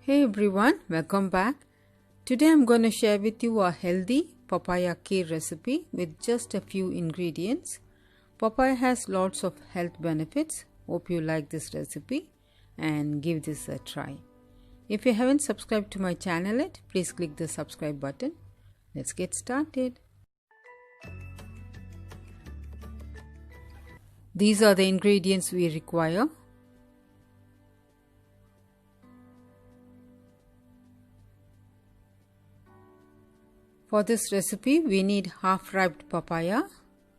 Hey everyone, welcome back. Today I'm going to share with you a healthy papaya kheer recipe with just a few ingredients. Papaya has lots of health benefits. Hope you like this recipe and give this a try. If you haven't subscribed to my channel yet, please click the subscribe button. Let's get started. These are the ingredients we require. For this recipe, we need half-ripe papaya.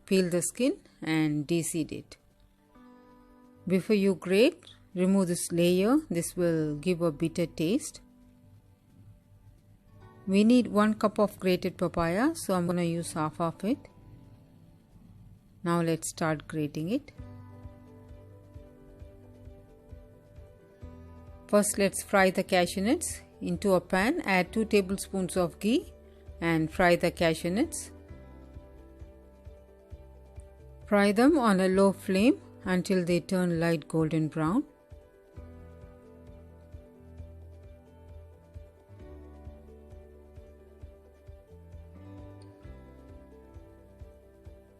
Peel the skin and de-seed it. Before you grate, remove this layer. This will give a bitter taste. We need 1 cup of grated papaya, so I'm going to use half of it. Now let's start grating it. First, let's fry the cashew nuts. Into a pan, add 2 tablespoons of ghee and fry the cashew nuts. Fry them on a low flame until they turn light golden brown.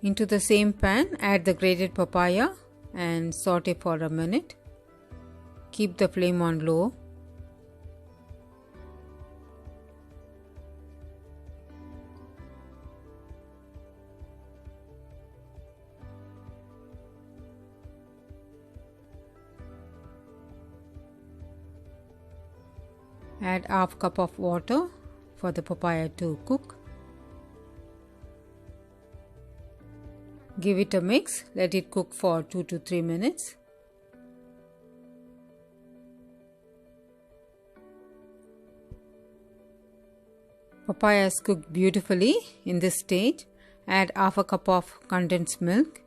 Into the same pan, add the grated papaya and saute for a minute. Keep the flame on low. Add half cup of water for the papaya to cook. Give it a mix. Let it cook for 2 to 3 minutes. Papaya is cooked beautifully. In this stage, add half a cup of condensed milk.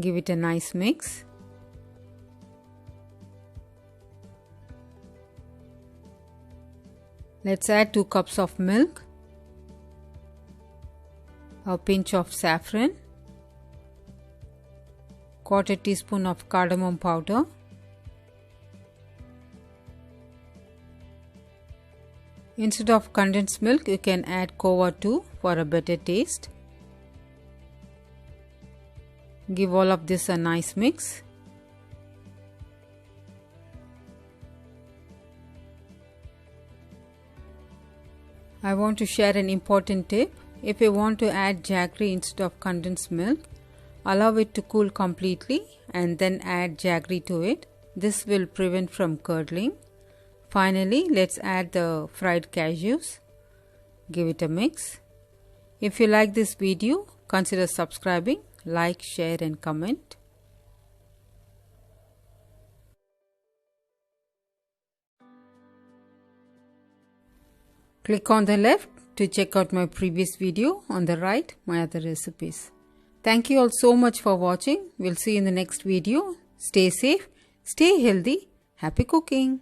Give it a nice mix. Let's add 2 cups of milk, a pinch of saffron, 1/4 teaspoon of cardamom powder, instead of condensed milk you can add kova too for a better taste. Give all of this a nice mix. I want to share an important tip. If you want to add jaggery instead of condensed milk, allow it to cool completely and then add jaggery to it. This will prevent from curdling. Finally, let's add the fried cashews. Give it a mix. If you like this video, consider subscribing, like, share and comment. Click on the left to check out my previous video, on the right my other recipes. Thank you all so much for watching. We'll see you in the next video. Stay safe, stay healthy, happy cooking.